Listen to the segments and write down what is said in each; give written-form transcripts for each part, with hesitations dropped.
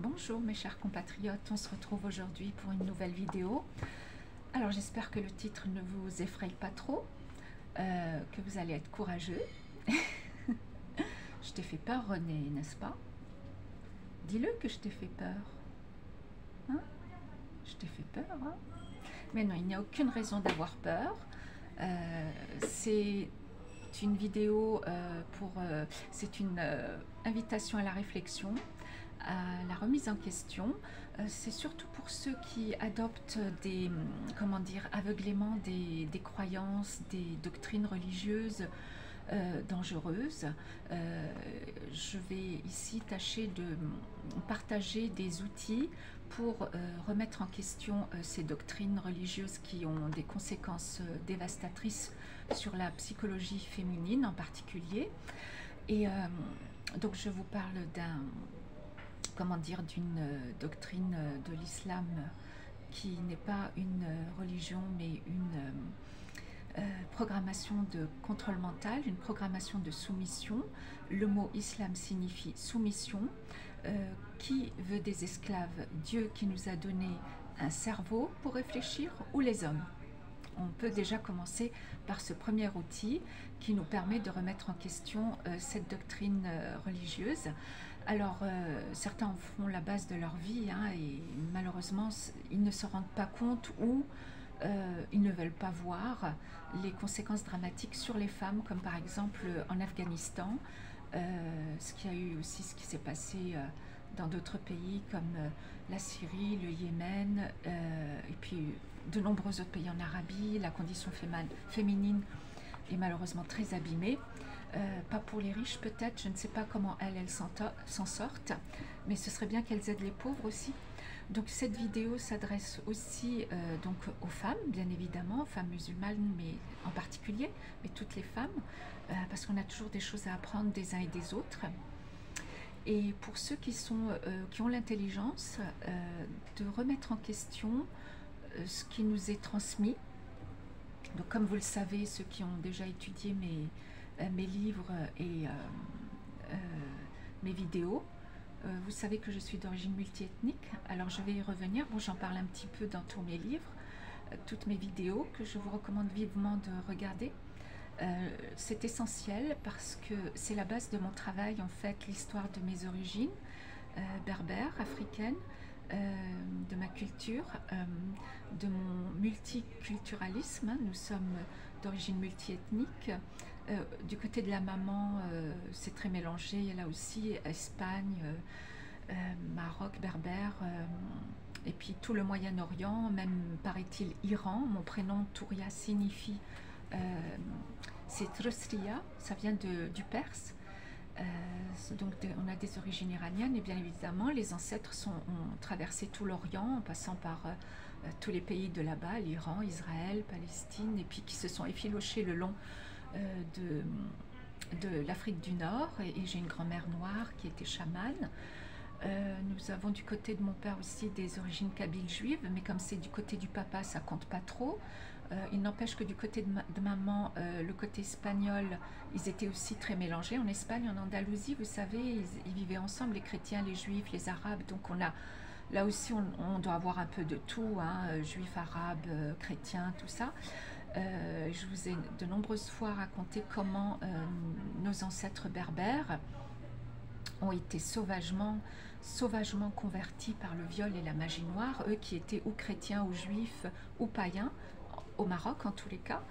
Bonjour mes chers compatriotes, on se retrouve aujourd'hui pour une nouvelle vidéo. Alors j'espère que le titre ne vous effraie pas trop, que vous allez être courageux. Je t'ai fait peur René, n'est-ce pas? Dis-le que je t'ai fait peur. Hein? Je t'ai fait peur, hein? Mais non, il n'y a aucune raison d'avoir peur. C'est une vidéo c'est une invitation à la réflexion, à la remise en question. C'est surtout pour ceux qui adoptent des, comment dire, aveuglément des croyances, des doctrines religieuses dangereuses. Je vais ici tâcher de partager des outils pour remettre en question ces doctrines religieuses qui ont des conséquences dévastatrices sur la psychologie féminine en particulier. Et donc je vous parle d'une doctrine de l'islam qui n'est pas une religion mais une programmation de contrôle mental, une programmation de soumission. Le mot islam signifie soumission. Qui veut des esclaves? Dieu qui nous a donné un cerveau pour réfléchir, ou les hommes? On peut déjà commencer par ce premier outil qui nous permet de remettre en question cette doctrine religieuse. Alors certains en font la base de leur vie, hein, et malheureusement ils ne se rendent pas compte ou ils ne veulent pas voir les conséquences dramatiques sur les femmes, comme par exemple en Afghanistan, ce qui s'est passé dans d'autres pays comme la Syrie, le Yémen, et puis de nombreux autres pays en Arabie. La condition féminine est malheureusement très abîmée. Pas pour les riches peut-être, je ne sais pas comment elles s'en sortent, mais ce serait bien qu'elles aident les pauvres aussi. Donc cette vidéo s'adresse aussi donc aux femmes, bien évidemment, aux femmes musulmanes, mais en particulier, mais toutes les femmes, parce qu'on a toujours des choses à apprendre des uns et des autres. Et pour ceux qui ont l'intelligence de remettre en question ce qui nous est transmis. Donc comme vous le savez, ceux qui ont déjà étudié mes livres et mes vidéos, vous savez que je suis d'origine multiethnique. Alors je vais y revenir. Bon, j'en parle un petit peu dans tous mes livres, toutes mes vidéos que je vous recommande vivement de regarder. C'est essentiel parce que c'est la base de mon travail, en fait, l'histoire de mes origines berbères, africaines, de ma culture, de mon multiculturalisme. Nous sommes d'origine multiethnique. Du côté de la maman, c'est très mélangé. Il y a là aussi Espagne, Maroc, berbère, et puis tout le Moyen-Orient, même paraît-il Iran. Mon prénom Touria signifie, c'est Trustria, ça vient du perse. Donc on a des origines iraniennes, et bien évidemment les ancêtres ont traversé tout l'Orient en passant par tous les pays de là-bas, l'Iran, Israël, Palestine, et puis qui se sont effilochés le long de l'Afrique du Nord. Et j'ai une grand-mère noire qui était chamane. Nous avons du côté de mon père aussi des origines kabyles juives, mais comme c'est du côté du papa, ça compte pas trop. Il n'empêche que du côté de maman, le côté espagnol, ils étaient aussi très mélangés. En Espagne, en Andalousie, vous savez, ils vivaient ensemble, les chrétiens, les juifs, les arabes. Donc là aussi, on doit avoir un peu de tout, hein, juifs, arabes, chrétiens, tout ça. Je vous ai de nombreuses fois raconté comment nos ancêtres berbères ont été sauvagement convertis par le viol et la magie noire, eux qui étaient ou chrétiens ou juifs ou païens, au Maroc en tous les cas.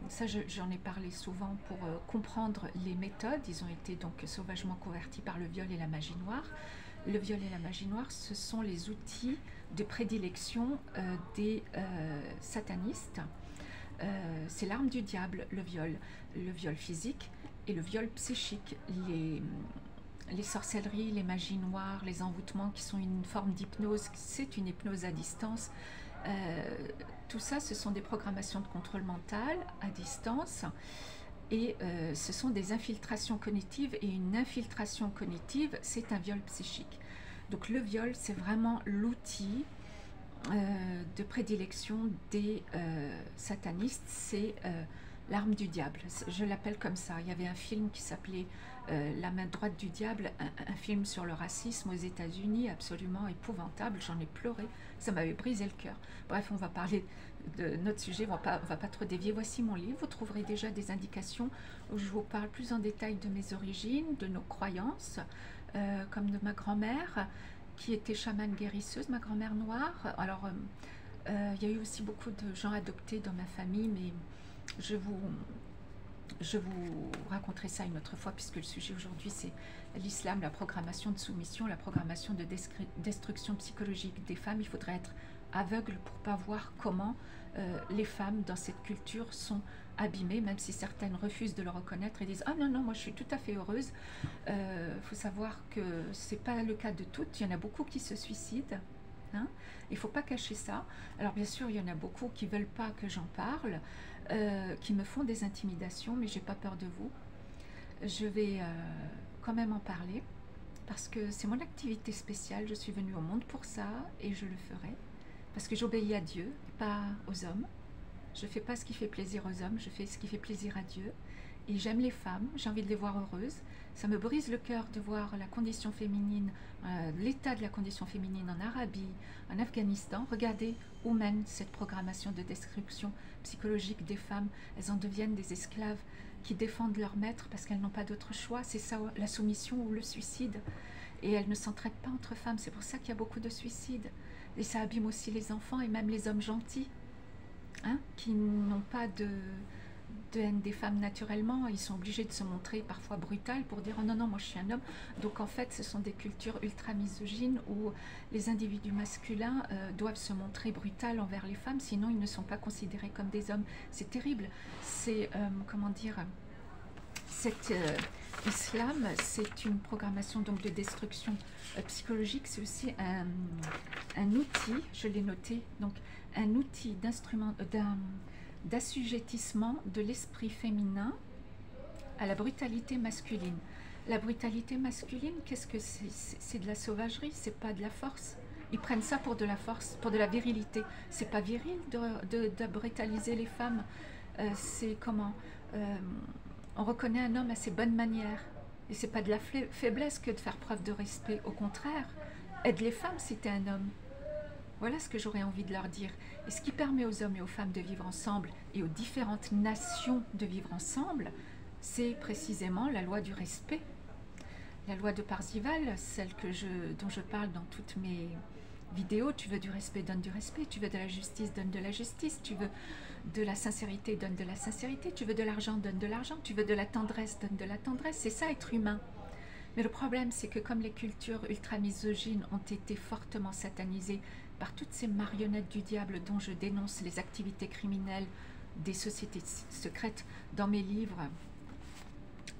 Ça j'en ai parlé souvent pour comprendre les méthodes. Ils ont été donc sauvagement convertis par le viol et la magie noire. Le viol et la magie noire, ce sont les outils de prédilection des satanistes. C'est l'arme du diable, le viol physique et le viol psychique. Les sorcelleries, les magies noires, les envoûtements qui sont une forme d'hypnose, c'est une hypnose à distance. Tout ça, ce sont des programmations de contrôle mental à distance, et ce sont des infiltrations cognitives, et une infiltration cognitive, c'est un viol psychique. Donc le viol, c'est vraiment l'outil de prédilection des satanistes, c'est l'arme du diable, je l'appelle comme ça. Il y avait un film qui s'appelait La main droite du diable, un film sur le racisme aux États-Unis, absolument épouvantable, j'en ai pleuré, ça m'avait brisé le cœur. Bref, on va parler de notre sujet, on va pas trop dévier. Voici mon livre, vous trouverez déjà des indications où je vous parle plus en détail de mes origines, de nos croyances, comme de ma grand-mère, qui était chamane guérisseuse, ma grand-mère noire. Alors, il y a eu aussi beaucoup de gens adoptés dans ma famille, mais je vous raconterai ça une autre fois, puisque le sujet aujourd'hui c'est l'islam, la programmation de soumission, la programmation de destruction psychologique des femmes. Il faudrait être aveugle pour ne pas voir comment les femmes dans cette culture sont abîmées, même si certaines refusent de le reconnaître et disent « Ah non, non, moi je suis tout à fait heureuse ». Faut savoir que ce n'est pas le cas de toutes, il y en a beaucoup qui se suicident. Hein, il ne faut pas cacher ça. Alors bien sûr, il y en a beaucoup qui ne veulent pas que j'en parle, qui me font des intimidations, mais j'ai pas peur de vous. Je vais quand même en parler, parce que c'est mon activité spéciale, je suis venue au monde pour ça, et je le ferai, parce que j'obéis à Dieu, pas aux hommes. Je ne fais pas ce qui fait plaisir aux hommes, je fais ce qui fait plaisir à Dieu. Et j'aime les femmes, j'ai envie de les voir heureuses. Ça me brise le cœur de voir la condition féminine, l'état de la condition féminine en Arabie, en Afghanistan. Regardez où mène cette programmation de destruction psychologique des femmes. Elles en deviennent des esclaves qui défendent leur maître parce qu'elles n'ont pas d'autre choix. C'est ça, la soumission ou le suicide. Et elles ne s'entraident pas entre femmes. C'est pour ça qu'il y a beaucoup de suicides. Et ça abîme aussi les enfants et même les hommes gentils, hein, qui n'ont pas de haine des femmes naturellement. Ils sont obligés de se montrer parfois brutales pour dire « Oh non, non, moi je suis un homme ». Donc en fait, ce sont des cultures ultra misogynes où les individus masculins doivent se montrer brutales envers les femmes, sinon ils ne sont pas considérés comme des hommes. C'est terrible. C'est, comment dire, cet islam, c'est une programmation donc de destruction psychologique. C'est aussi un outil, je l'ai noté, donc un outil d'assujettissement de l'esprit féminin à la brutalité masculine. La brutalité masculine, qu'est-ce que c'est? C'est de la sauvagerie, c'est pas de la force. Ils prennent ça pour de la force, pour de la virilité. C'est pas viril de brutaliser les femmes. C'est comment on reconnaît un homme à ses bonnes manières. Et c'est pas de la faiblesse que de faire preuve de respect. Au contraire, aide les femmes si t'es un homme. Voilà ce que j'aurais envie de leur dire. Et ce qui permet aux hommes et aux femmes de vivre ensemble et aux différentes nations de vivre ensemble, c'est précisément la loi du respect. La loi de Parzival, celle dont je parle dans toutes mes vidéos. Tu veux du respect, donne du respect. Tu veux de la justice, donne de la justice. Tu veux de la sincérité, donne de la sincérité. Tu veux de l'argent, donne de l'argent. Tu veux de la tendresse, donne de la tendresse. C'est ça, être humain. Mais le problème, c'est que comme les cultures ultra-misogynes ont été fortement satanisées par toutes ces marionnettes du diable dont je dénonce les activités criminelles des sociétés secrètes dans mes livres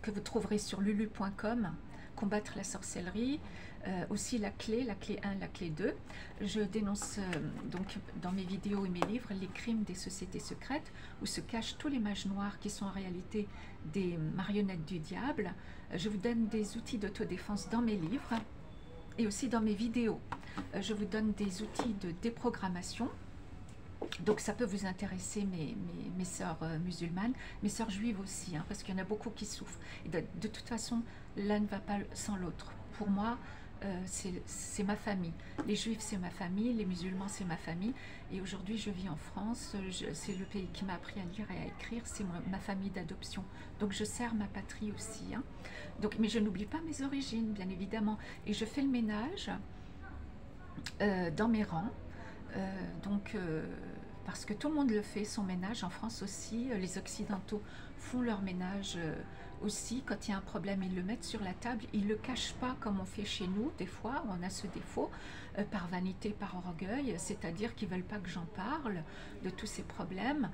que vous trouverez sur lulu.com, Combattre la sorcellerie, aussi la clé 1, la clé 2. Je dénonce donc dans mes vidéos et mes livres les crimes des sociétés secrètes où se cachent tous les mages noirs qui sont en réalité des marionnettes du diable. Je vous donne des outils d'autodéfense dans mes livres et aussi dans mes vidéos. Je vous donne des outils de déprogrammation. Donc ça peut vous intéresser, mes sœurs musulmanes, mes sœurs juives aussi, hein, parce qu'il y en a beaucoup qui souffrent. Et de toute façon, l'un ne va pas sans l'autre. Pour moi, c'est ma famille. Les juifs, c'est ma famille, les musulmans, c'est ma famille. Et aujourd'hui, je vis en France, c'est le pays qui m'a appris à lire et à écrire, c'est ma famille d'adoption. Donc je sers ma patrie aussi. Hein. Donc, mais je n'oublie pas mes origines, bien évidemment. Et je fais le ménage dans mes rangs. Parce que tout le monde le fait, son ménage, en France aussi, les Occidentaux font leur ménage aussi. Quand il y a un problème, ils le mettent sur la table, ils ne le cachent pas comme on fait chez nous, des fois, on a ce défaut, par vanité, par orgueil, c'est-à-dire qu'ils ne veulent pas que j'en parle de tous ces problèmes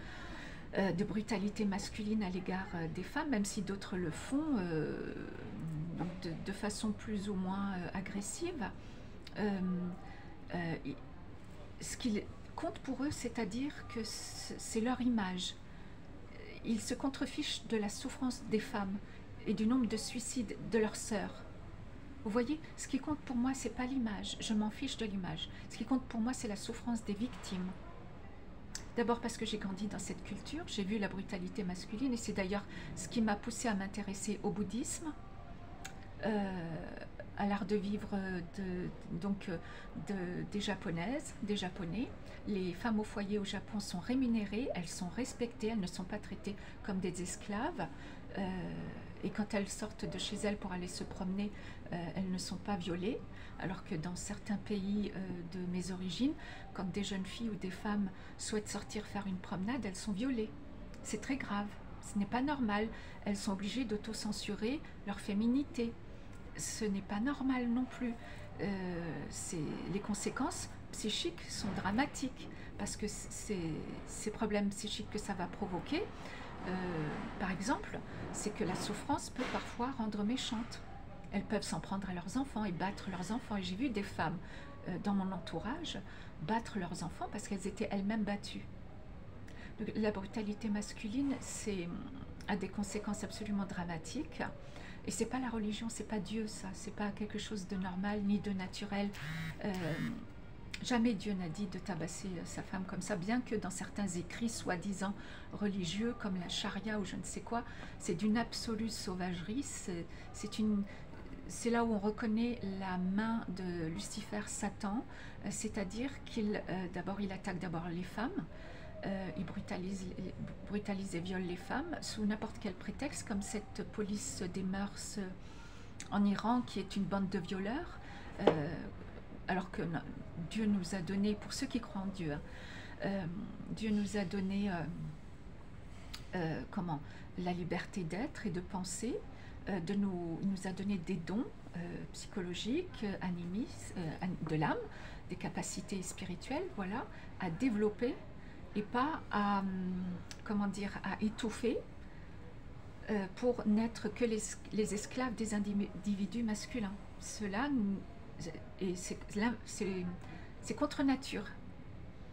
de brutalité masculine à l'égard des femmes, même si d'autres le font de façon plus ou moins agressive. Ce qui compte pour eux, c'est-à-dire que c'est leur image. Ils se contrefichent de la souffrance des femmes et du nombre de suicides de leurs sœurs. Vous voyez, ce qui compte pour moi, c'est pas l'image. Je m'en fiche de l'image. Ce qui compte pour moi, c'est la souffrance des victimes. D'abord parce que j'ai grandi dans cette culture, j'ai vu la brutalité masculine et c'est d'ailleurs ce qui m'a poussée à m'intéresser au bouddhisme. à l'art de vivre des japonaises, des japonais. Les femmes au foyer au Japon sont rémunérées, elles sont respectées, elles ne sont pas traitées comme des esclaves. Et quand elles sortent de chez elles pour aller se promener, elles ne sont pas violées. Alors que dans certains pays de mes origines, quand des jeunes filles ou des femmes souhaitent sortir faire une promenade, elles sont violées. C'est très grave, ce n'est pas normal. Elles sont obligées d'autocensurer leur féminité. Ce n'est pas normal non plus. Les conséquences psychiques sont dramatiques parce que ces problèmes psychiques que ça va provoquer, par exemple, c'est que la souffrance peut parfois rendre méchante. Elles peuvent s'en prendre à leurs enfants et battre leurs enfants. Et j'ai vu des femmes dans mon entourage battre leurs enfants parce qu'elles étaient elles-mêmes battues. Donc, la brutalité masculine a des conséquences absolument dramatiques. Et c'est pas la religion, c'est pas Dieu, ça, c'est pas quelque chose de normal ni de naturel. Jamais Dieu n'a dit de tabasser sa femme comme ça, bien que dans certains écrits soi-disant religieux, comme la charia ou je ne sais quoi, c'est d'une absolue sauvagerie. C'est là où on reconnaît la main de Lucifer, Satan, c'est-à-dire qu'il attaque d'abord les femmes. Il brutalise et viole les femmes sous n'importe quel prétexte, comme cette police des mœurs en Iran qui est une bande de violeurs, alors que Dieu nous a donné, pour ceux qui croient en Dieu, Dieu nous a donné la liberté d'être et de penser, nous a donné des dons psychologiques, animistes, de l'âme, des capacités spirituelles, voilà, à développer et pas à étouffer pour n'être que les esclaves des individus masculins. C'est contre nature,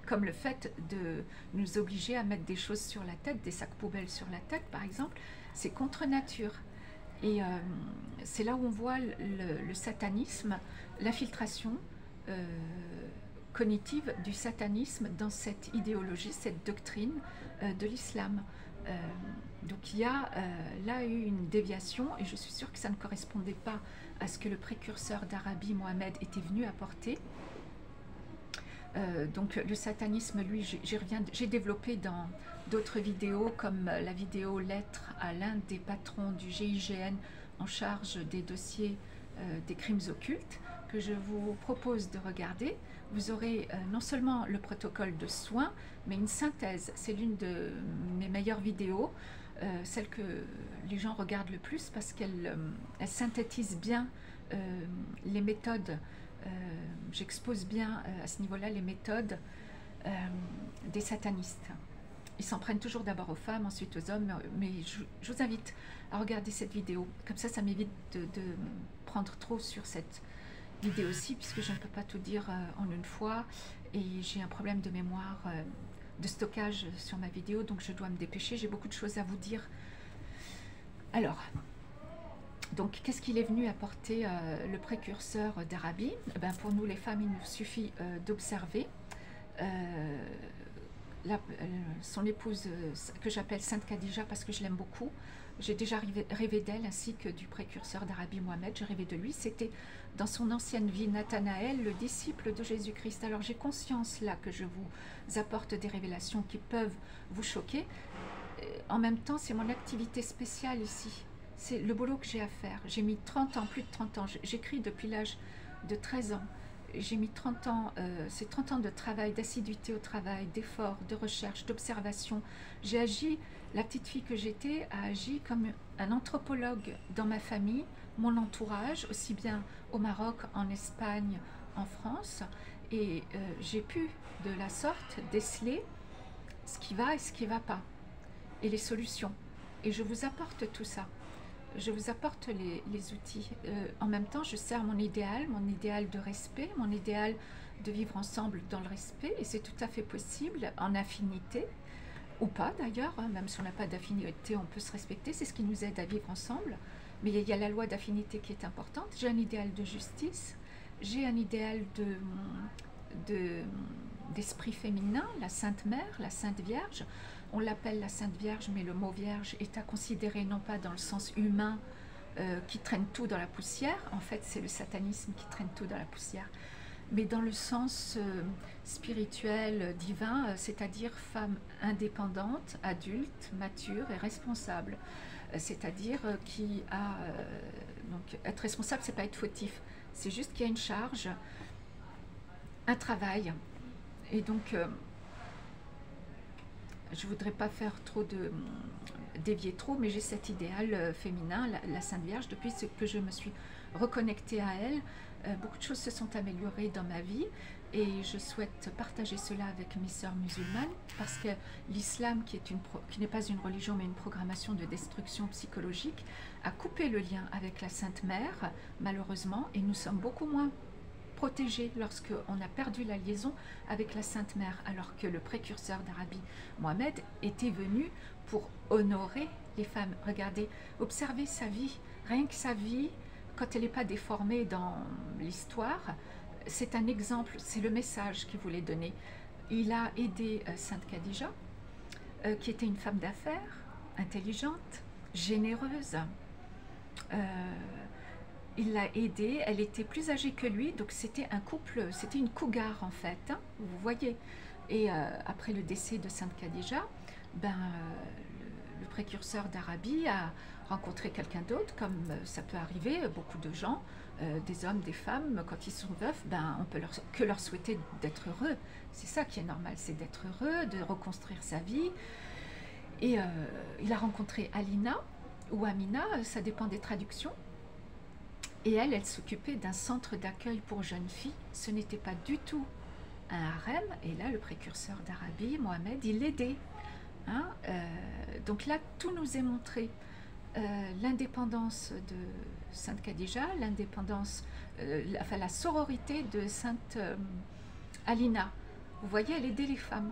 comme le fait de nous obliger à mettre des choses sur la tête, des sacs poubelles sur la tête par exemple, c'est contre nature. Et c'est là où on voit le satanisme, l'infiltration cognitive du satanisme dans cette idéologie, cette doctrine de l'islam. Donc il y a là eu une déviation et je suis sûre que ça ne correspondait pas à ce que le précurseur d'Arabie, Mohammed, était venu apporter. Donc le satanisme, lui, j'ai développé dans d'autres vidéos, comme la vidéo lettre à l'un des patrons du GIGN en charge des dossiers des crimes occultes, que je vous propose de regarder. Vous aurez non seulement le protocole de soins, mais une synthèse. C'est l'une de mes meilleures vidéos, celle que les gens regardent le plus parce qu'elle synthétise bien les méthodes. J'expose bien à ce niveau-là les méthodes des satanistes. Ils s'en prennent toujours d'abord aux femmes, ensuite aux hommes, mais je vous invite à regarder cette vidéo. Comme ça m'évite de prendre trop sur cette vidéo-ci, puisque je ne peux pas tout dire en une fois, et j'ai un problème de mémoire, de stockage sur ma vidéo, donc je dois me dépêcher, j'ai beaucoup de choses à vous dire. Alors, donc qu'est-ce qu'il est venu apporter le précurseur d'Arabie? Pour nous les femmes, il nous suffit d'observer son épouse, que j'appelle Sainte Khadija parce que je l'aime beaucoup. J'ai déjà rêvé d'elle, ainsi que du précurseur d'Arabie, Mohammed. J'ai rêvé de lui. C'était dans son ancienne vie, Nathanaël, le disciple de Jésus-Christ. Alors j'ai conscience là que je vous apporte des révélations qui peuvent vous choquer. En même temps, c'est mon activité spéciale ici. C'est le boulot que j'ai à faire. J'ai mis 30 ans, plus de 30 ans. J'écris depuis l'âge de 13 ans. J'ai mis 30 ans, c'est 30 ans de travail, d'assiduité au travail, d'efforts, de recherche, d'observation. J'ai agi, la petite fille que j'étais a agi comme un anthropologue dans ma famille, mon entourage, aussi bien au Maroc, en Espagne, en France. Et j'ai pu, de la sorte, déceler ce qui va et ce qui ne va pas, et les solutions. Et je vous apporte tout ça. Je vous apporte les outils. En même temps, je sers mon idéal de respect, mon idéal de vivre ensemble dans le respect, et c'est tout à fait possible, en affinité, ou pas d'ailleurs, hein, même si on n'a pas d'affinité, on peut se respecter, c'est ce qui nous aide à vivre ensemble, mais il y a la loi d'affinité qui est importante. J'ai un idéal de justice, j'ai un idéal d'esprit féminin, la Sainte Mère, la Sainte Vierge. On l'appelle la Sainte Vierge, mais le mot Vierge est à considérer non pas dans le sens humain qui traîne tout dans la poussière. En fait, c'est le satanisme qui traîne tout dans la poussière. Mais dans le sens spirituel, divin, c'est-à-dire femme indépendante, adulte, mature et responsable. C'est-à-dire qui a... donc être responsable, c'est pas être fautif. C'est juste qu'il y a une charge, un travail. Et donc, je voudrais pas faire trop de... dévier trop, mais j'ai cet idéal féminin, la Sainte Vierge, depuis que je me suis reconnectée à elle. Beaucoup de choses se sont améliorées dans ma vie et je souhaite partager cela avec mes sœurs musulmanes parce que l'islam, qui n'est pas une religion mais une programmation de destruction psychologique, a coupé le lien avec la Sainte Mère, malheureusement, et nous sommes beaucoup moins protégés lorsqu'on a perdu la liaison avec la Sainte Mère, alors que le précurseur d'Arabie, Mohammed, était venu pour honorer les femmes. Regardez, observez sa vie, rien que sa vie, quand elle n'est pas déformée dans l'histoire, c'est un exemple, c'est le message qu'il voulait donner. Il a aidé Sainte Khadija, qui était une femme d'affaires, intelligente, généreuse. Il l'a aidée, elle était plus âgée que lui, donc c'était un couple, c'était une cougar en fait, hein, vous voyez. Et après le décès de Sainte Khadija, le précurseur d'Arabie a rencontré quelqu'un d'autre, comme ça peut arriver, beaucoup de gens, des hommes, des femmes, quand ils sont veufs, on peut que leur souhaiter d'être heureux. C'est ça qui est normal, c'est d'être heureux, de reconstruire sa vie. Et il a rencontré Alina, ou Amina, ça dépend des traductions. Et elle s'occupait d'un centre d'accueil pour jeunes filles. Ce n'était pas du tout un harem. Et là, le précurseur d'Arabie, Mohammed, il l'aidait. Hein, donc là, tout nous est montré. L'indépendance de Sainte Khadija, l'indépendance, la sororité de Sainte Alina. Vous voyez, elle aidait les femmes.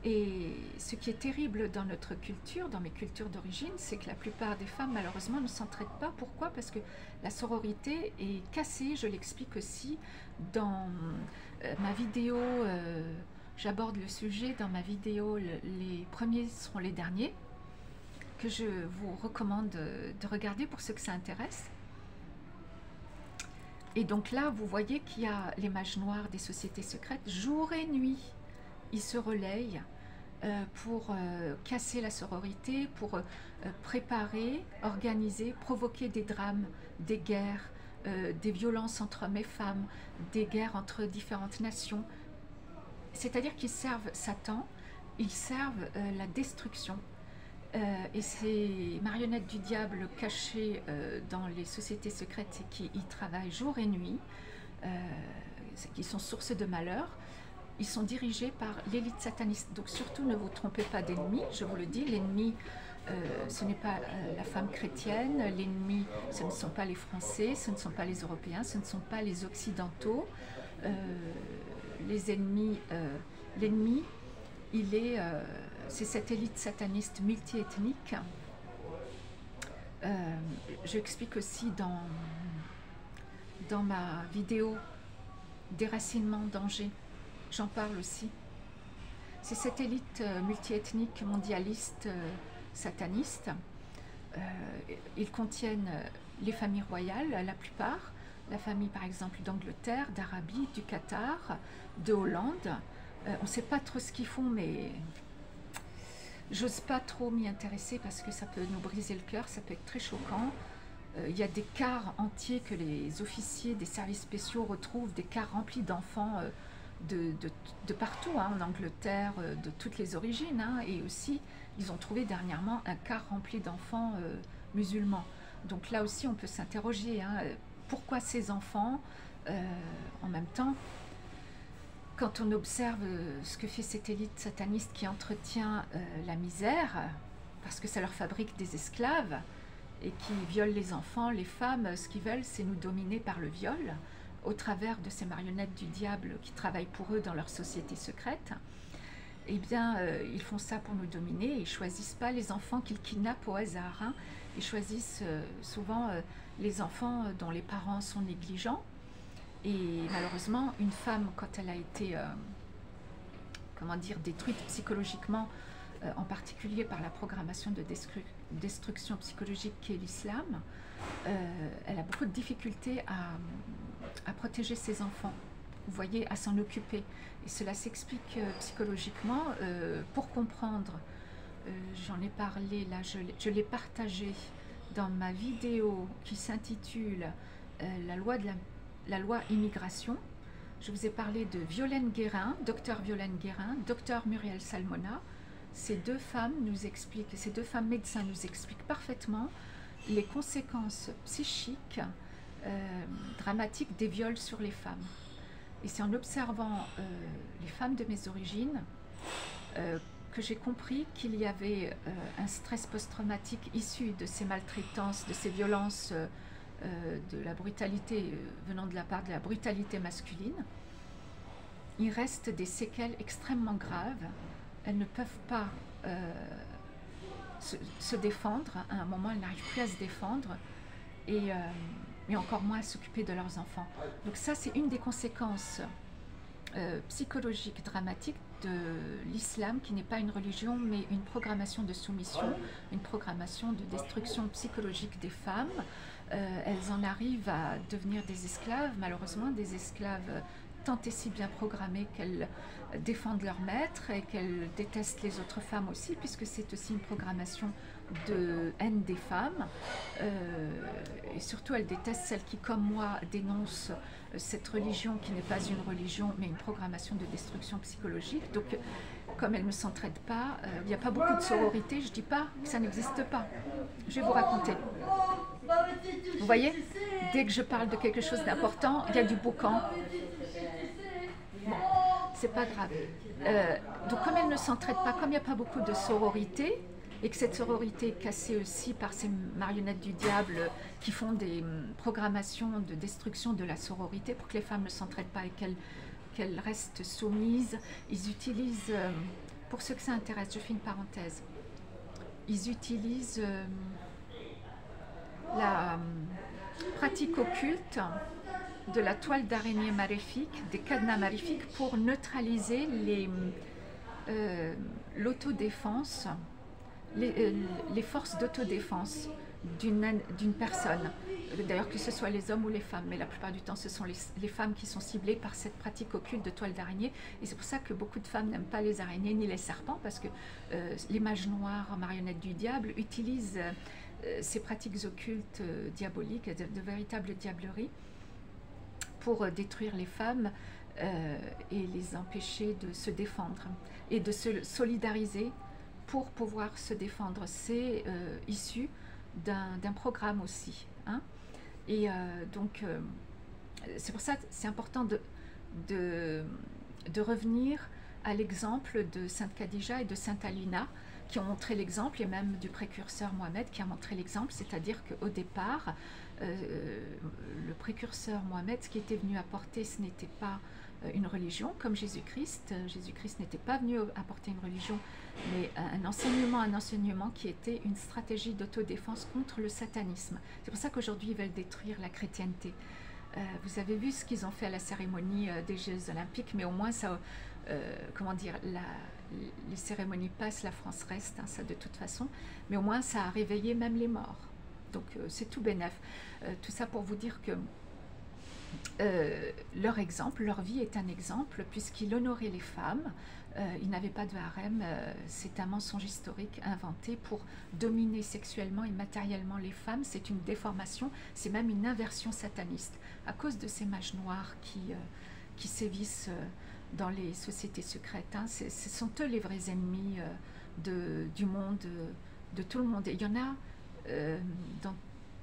Et ce qui est terrible dans notre culture, dans mes cultures d'origine, c'est que la plupart des femmes, malheureusement, ne s'entraident pas. Pourquoi? Parce que la sororité est cassée. Je l'explique aussi dans ma vidéo. J'aborde le sujet dans ma vidéo. Les premiers seront les derniers, que je vous recommande de regarder pour ceux que ça intéresse. Et donc là, vous voyez qu'il y a les mages noirs des sociétés secrètes, jour et nuit. Ils se relayent pour casser la sororité, pour préparer, organiser, provoquer des drames, des guerres, des violences entre hommes et femmes, des guerres entre différentes nations. C'est-à-dire qu'ils servent Satan, ils servent la destruction. Et ces marionnettes du diable cachées dans les sociétés secrètes et qui y travaillent jour et nuit, qui sont source de malheur, ils sont dirigés par l'élite sataniste. Donc surtout ne vous trompez pas d'ennemi, je vous le dis, l'ennemi ce n'est pas la femme chrétienne, l'ennemi ce ne sont pas les Français, ce ne sont pas les Européens, ce ne sont pas les Occidentaux. Les ennemis, l'ennemi, c'est cette élite sataniste multiethnique. J'explique aussi dans ma vidéo Déracinement danger, j'en parle aussi. C'est cette élite multiethnique mondialiste sataniste. Ils contiennent les familles royales, la plupart, la famille par exemple d'Angleterre, d'Arabie, du Qatar, de Hollande. On ne sait pas trop ce qu'ils font, mais j'ose pas trop m'y intéresser parce que ça peut nous briser le cœur, ça peut être très choquant. Il y a des cars entiers que les officiers des services spéciaux retrouvent, des cars remplis d'enfants de partout, hein, en Angleterre, de toutes les origines, hein, et aussi ils ont trouvé dernièrement un car rempli d'enfants musulmans. Donc là aussi on peut s'interroger, hein, pourquoi ces enfants, en même temps, quand on observe ce que fait cette élite sataniste qui entretient la misère, parce que ça leur fabrique des esclaves, et qui violent les enfants, les femmes, ce qu'ils veulent, c'est nous dominer par le viol, au travers de ces marionnettes du diable qui travaillent pour eux dans leur société secrète. Eh bien, ils font ça pour nous dominer, et ils ne choisissent pas les enfants qu'ils kidnappent au hasard, hein. Ils choisissent souvent les enfants dont les parents sont négligents. Et malheureusement, une femme, quand elle a été, comment dire, détruite psychologiquement en particulier par la programmation de destruction psychologique qu'est l'islam, elle a beaucoup de difficultés à protéger ses enfants, vous voyez, à s'en occuper. Et cela s'explique psychologiquement. Pour comprendre, j'en ai parlé, là, je l'ai partagé dans ma vidéo qui s'intitule la loi immigration. Je vous ai parlé de Violaine Guérin, docteur Violaine Guérin, docteur Muriel Salmona. Ces deux femmes médecins nous expliquent parfaitement les conséquences psychiques dramatiques des viols sur les femmes. Et c'est en observant les femmes de mes origines que j'ai compris qu'il y avait un stress post-traumatique issu de ces maltraitances, de ces violences, de la brutalité venant de la part de la brutalité masculine. Il reste des séquelles extrêmement graves. Elles ne peuvent pas se défendre. À un moment, elles n'arrivent plus à se défendre et encore moins à s'occuper de leurs enfants. Donc ça, c'est une des conséquences psychologiques dramatiques de l'islam, qui n'est pas une religion, mais une programmation de soumission, une programmation de destruction psychologique des femmes. Elles en arrivent à devenir des esclaves, malheureusement des esclaves tant et si bien programmées qu'elles défendent leur maître et qu'elles détestent les autres femmes aussi, puisque c'est aussi une programmation de haine des femmes. Et surtout, elles détestent celles qui, comme moi, dénoncent cette religion qui n'est pas une religion, mais une programmation de destruction psychologique. Donc, comme elles ne s'entraident pas, il n'y a pas beaucoup de sororité. Je ne dis pas que ça n'existe pas. Je vais vous raconter. Vous voyez, dès que je parle de quelque chose d'important, il y a du boucan. Bon, c'est pas grave. Donc, comme elles ne s'entraident pas, comme il n'y a pas beaucoup de sororité, et que cette sororité est cassée aussi par ces marionnettes du diable qui font des programmations de destruction de la sororité pour que les femmes ne s'entraident pas et qu'elles restent soumises. Ils utilisent, pour ceux que ça intéresse, je fais une parenthèse, ils utilisent la pratique occulte de la toile d'araignée maléfique, des cadenas maléfiques, pour neutraliser l'autodéfense, les forces d'autodéfense d'une personne. D'ailleurs, que ce soit les hommes ou les femmes, mais la plupart du temps, ce sont les femmes qui sont ciblées par cette pratique occulte de toile d'araignée. Et c'est pour ça que beaucoup de femmes n'aiment pas les araignées ni les serpents, parce que les mages noirs, marionnettes du diable, utilisent ces pratiques occultes diaboliques, de véritables diableries, pour détruire les femmes et les empêcher de se défendre et de se solidariser pour pouvoir se défendre. C'est issu d'un programme aussi. Hein. Et donc, c'est pour ça que c'est important de revenir à l'exemple de Sainte Khadija et de Sainte Alina, qui ont montré l'exemple, et même du précurseur Mohammed qui a montré l'exemple, c'est-à-dire qu'au départ, le précurseur Mohammed, ce qui était venu apporter, ce n'était pas une religion comme Jésus-Christ. Jésus-Christ n'était pas venu apporter une religion, mais un enseignement qui était une stratégie d'autodéfense contre le satanisme. C'est pour ça qu'aujourd'hui, ils veulent détruire la chrétienté. Vous avez vu ce qu'ils ont fait à la cérémonie des Jeux Olympiques, mais au moins, ça, comment dire, les cérémonies passent, la France reste, hein, ça de toute façon, mais au moins, ça a réveillé même les morts. Donc, c'est tout bénef. Tout ça pour vous dire que leur exemple, leur vie est un exemple, puisqu'il honorait les femmes. Il n'avait pas de harem. C'est un mensonge historique inventé pour dominer sexuellement et matériellement les femmes. C'est une déformation, c'est même une inversion sataniste, à cause de ces mages noirs qui sévissent dans les sociétés secrètes. Hein. Ce sont eux les vrais ennemis du monde, de tout le monde. Et il y en a dans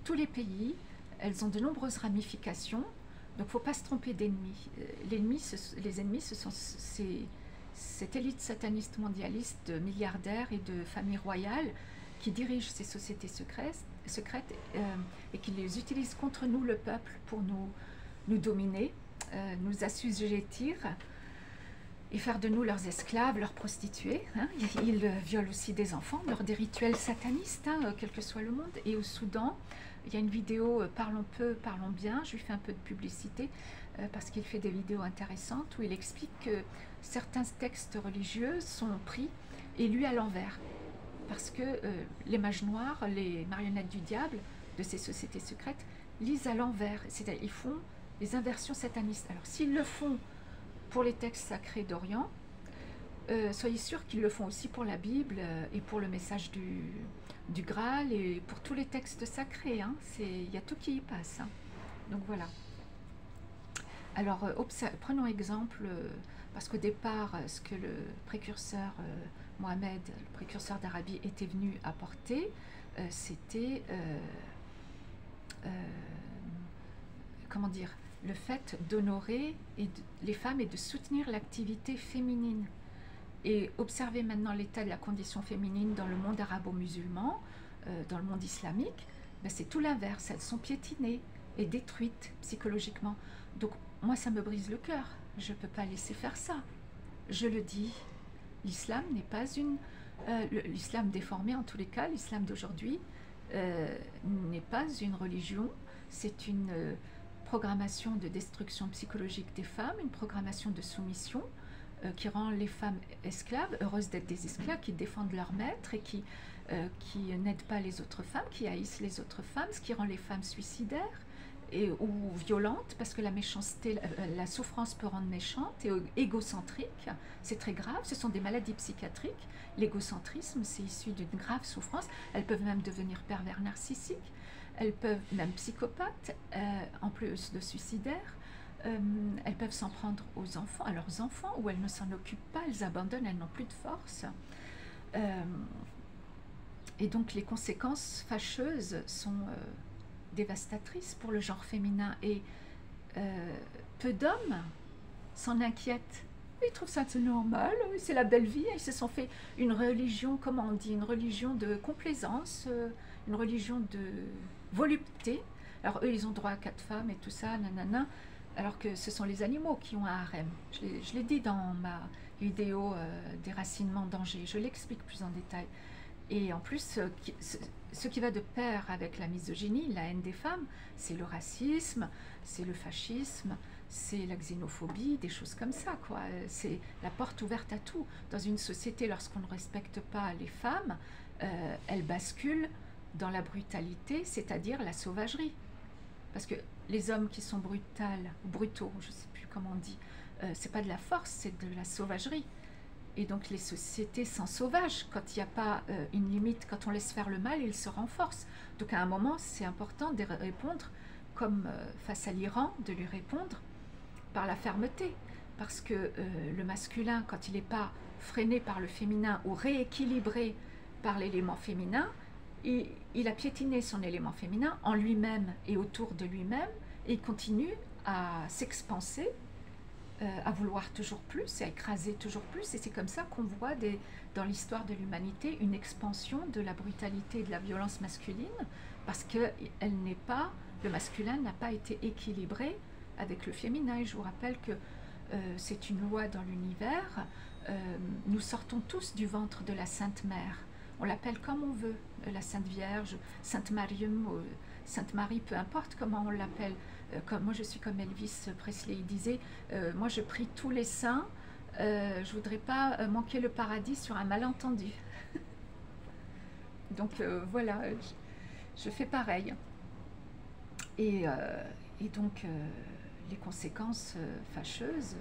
tous les pays. Elles ont de nombreuses ramifications. Donc, il ne faut pas se tromper d'ennemis. Les ennemis, ce sont cette élite sataniste mondialiste de milliardaires et de familles royales qui dirigent ces sociétés secrètes et qui les utilisent contre nous, le peuple, pour nous dominer, nous assujettir et faire de nous leurs esclaves, leurs prostituées. Hein. Ils violent aussi des enfants lors des rituels satanistes, hein, quel que soit le monde. Et au Soudan, il y a une vidéo Parlons peu, parlons bien, je lui fais un peu de publicité parce qu'il fait des vidéos intéressantes où il explique que certains textes religieux sont pris et lus à l'envers. Parce que les mages noirs, les marionnettes du diable de ces sociétés secrètes, lisent à l'envers. C'est-à-dire ils font des inversions satanistes. Alors s'ils le font pour les textes sacrés d'Orient, soyez sûr qu'ils le font aussi pour la Bible et pour le message du Graal et pour tous les textes sacrés. Hein. Il y a tout qui y passe. Hein. Donc voilà. Alors prenons exemple, parce qu'au départ, ce que le précurseur Mohammed, le précurseur d'Arabie, était venu apporter, c'était comment dire, le fait d'honorer les femmes et de soutenir l'activité féminine. Et observez maintenant l'état de la condition féminine dans le monde arabo-musulman, dans le monde islamique, ben c'est tout l'inverse, elles sont piétinées et détruites psychologiquement. Donc moi ça me brise le cœur, je ne peux pas laisser faire ça. Je le dis, l'islam n'est pas l'islam déformé en tous les cas, l'islam d'aujourd'hui n'est pas une religion, c'est une programmation de destruction psychologique des femmes, une programmation de soumission qui rend les femmes esclaves, heureuses d'être des esclaves, qui défendent leur maître et qui n'aident pas les autres femmes, qui haïssent les autres femmes, ce qui rend les femmes suicidaires ou violentes, parce que la méchanceté, la souffrance peut rendre méchante et égocentrique, c'est très grave, ce sont des maladies psychiatriques. L'égocentrisme, c'est issu d'une grave souffrance, elles peuvent même devenir pervers narcissiques, elles peuvent même psychopathes, en plus de suicidaires. Elles peuvent s'en prendre aux enfants, à leurs enfants, ou elles ne s'en occupent pas, elles abandonnent, elles n'ont plus de force. Et donc les conséquences fâcheuses sont dévastatrices pour le genre féminin. Et peu d'hommes s'en inquiètent. Ils trouvent ça normal, c'est la belle vie. Ils se sont fait une religion, comment on dit, une religion de complaisance, une religion de volupté. Alors eux, ils ont droit à 4 femmes et tout ça, nanana. Alors que ce sont les animaux qui ont un harem. Je l'ai dit dans ma vidéo déracinement danger, je l'explique plus en détail. Et en plus, ce qui va de pair avec la misogynie, la haine des femmes, c'est le racisme, c'est le fascisme, c'est la xénophobie, des choses comme ça, quoi. C'est la porte ouverte à tout. Dans une société, lorsqu'on ne respecte pas les femmes, elles basculent dans la brutalité, c'est-à-dire la sauvagerie. Parce que les hommes qui sont brutaux, je ne sais plus comment on dit, c'est pas de la force, c'est de la sauvagerie. Et donc les sociétés sont sauvages. Quand il n'y a pas une limite, quand on laisse faire le mal, ils se renforcent. Donc à un moment, c'est important de répondre, comme face à l'Iran, de lui répondre par la fermeté. Parce que le masculin, quand il n'est pas freiné par le féminin ou rééquilibré par l'élément féminin, il a piétiné son élément féminin en lui-même et autour de lui-même, et il continue à s'expanser, à vouloir toujours plus, à écraser toujours plus, et c'est comme ça qu'on voit dans l'histoire de l'humanité une expansion de la brutalité et de la violence masculine, parce que le masculin n'a pas été équilibré avec le féminin. Et je vous rappelle que c'est une loi dans l'univers, nous sortons tous du ventre de la Sainte Mère. On l'appelle comme on veut, la Sainte Vierge, Sainte Mariam, Sainte Marie, peu importe comment on l'appelle. Moi je suis comme Elvis Presley, il disait, moi je prie tous les saints, je ne voudrais pas manquer le paradis sur un malentendu. Donc voilà, je fais pareil. Et donc les conséquences fâcheuses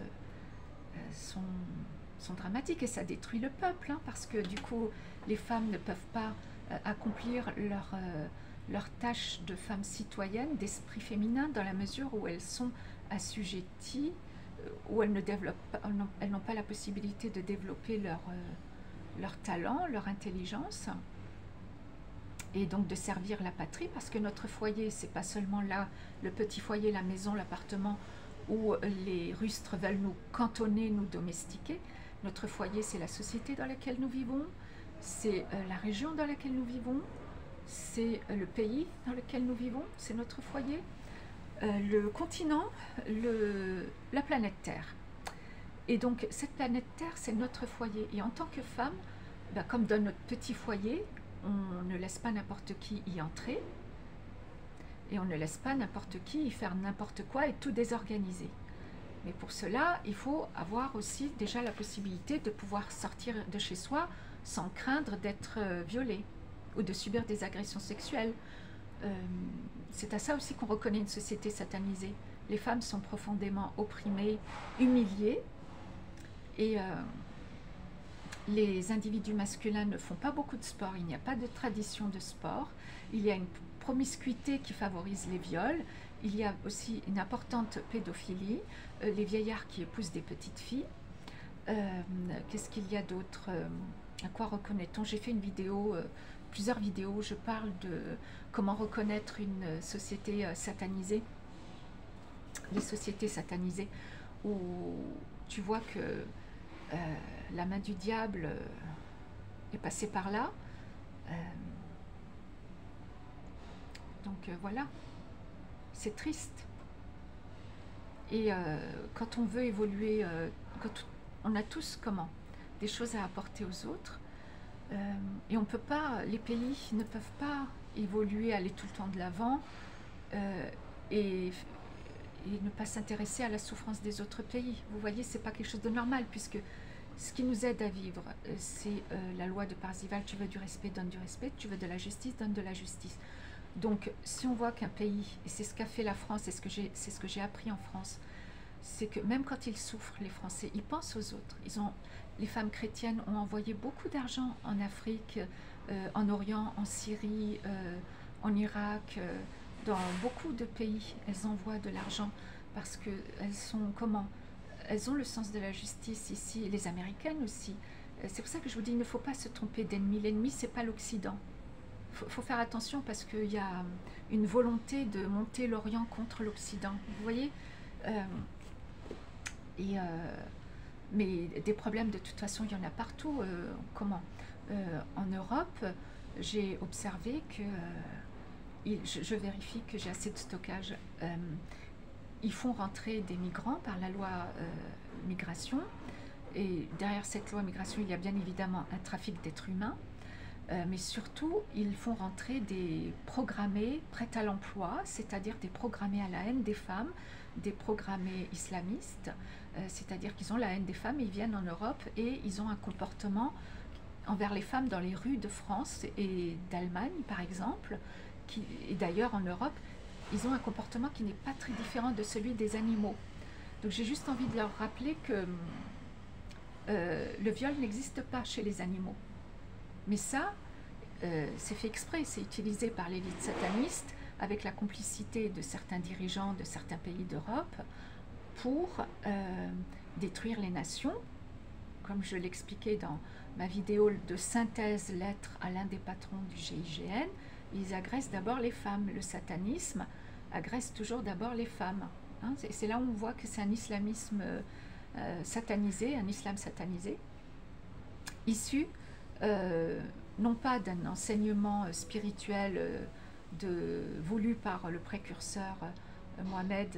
sont dramatiques, et ça détruit le peuple, hein, parce que du coup les femmes ne peuvent pas accomplir leur tâche de femmes citoyennes, d'esprit féminin, dans la mesure où elles sont assujetties, où elles n'ont pas la possibilité de développer leur talent, leur intelligence, et donc de servir la patrie, parce que notre foyer, c'est pas seulement là, le petit foyer, la maison, l'appartement, où les rustres veulent nous cantonner, nous domestiquer. Notre foyer, c'est la société dans laquelle nous vivons, c'est la région dans laquelle nous vivons, c'est le pays dans lequel nous vivons, c'est notre foyer, le continent, la planète Terre. Et donc cette planète Terre, c'est notre foyer. Et en tant que femme, comme dans notre petit foyer, on ne laisse pas n'importe qui y entrer. Et on ne laisse pas n'importe qui y faire n'importe quoi et tout désorganiser. Mais pour cela, il faut avoir aussi déjà la possibilité de pouvoir sortir de chez soi sans craindre d'être violé ou de subir des agressions sexuelles. C'est à ça aussi qu'on reconnaît une société satanisée. Les femmes sont profondément opprimées, humiliées, et les individus masculins ne font pas beaucoup de sport, il n'y a pas de tradition de sport, il y a une promiscuité qui favorise les viols, il y a aussi une importante pédophilie, les vieillards qui épousent des petites filles. Qu'est-ce qu'il y a d'autre? À quoi reconnaît-on? J'ai fait une vidéo, plusieurs vidéos, je parle de comment reconnaître une société satanisée, les sociétés satanisées, où tu vois que la main du diable est passée par là. Donc voilà, c'est triste. Et quand on veut évoluer, quand on a tous des choses à apporter aux autres, et on peut pas, les pays ne peuvent pas évoluer, aller tout le temps de l'avant et ne pas s'intéresser à la souffrance des autres pays. Vous voyez, c'est pas quelque chose de normal, puisque ce qui nous aide à vivre, c'est la loi de Parzival, tu veux du respect, donne du respect, tu veux de la justice, donne de la justice. Donc, si on voit qu'un pays, et c'est ce qu'a fait la France, et c'est ce que j'ai appris en France, c'est que même quand ils souffrent, les Français, ils pensent aux autres. Les femmes chrétiennes ont envoyé beaucoup d'argent en Afrique, en Orient, en Syrie, en Irak, dans beaucoup de pays. Elles envoient de l'argent parce qu'elles sont elles ont le sens de la justice ici, et les Américaines aussi. C'est pour ça que je vous dis, il ne faut pas se tromper d'ennemi. L'ennemi, c'est pas l'Occident. Faut faire attention parce qu'il y a une volonté de monter l'Orient contre l'Occident. Vous voyez, mais des problèmes de toute façon, il y en a partout. En Europe, j'ai observé que je vérifie que j'ai assez de stockage. Ils font rentrer des migrants par la loi migration, et derrière cette loi migration, il y a bien évidemment un trafic d'êtres humains. Mais surtout, ils font rentrer des programmés prêts à l'emploi, c'est-à-dire des programmés à la haine des femmes, des programmés islamistes, c'est-à-dire qu'ils ont la haine des femmes, ils viennent en Europe et ils ont un comportement envers les femmes dans les rues de France et d'Allemagne, par exemple, et d'ailleurs en Europe, ils ont un comportement qui n'est pas très différent de celui des animaux. Donc j'ai juste envie de leur rappeler que le viol n'existe pas chez les animaux. Mais ça, c'est fait exprès, c'est utilisé par l'élite sataniste avec la complicité de certains dirigeants de certains pays d'Europe pour détruire les nations, comme je l'expliquais dans ma vidéo de synthèse lettre à l'un des patrons du GIGN. Ils agressent d'abord les femmes. Le satanisme agresse toujours d'abord les femmes. Hein, c'est là où on voit que c'est un islamisme satanisé, un islam satanisé, issu non pas d'un enseignement spirituel voulu par le précurseur Mohammed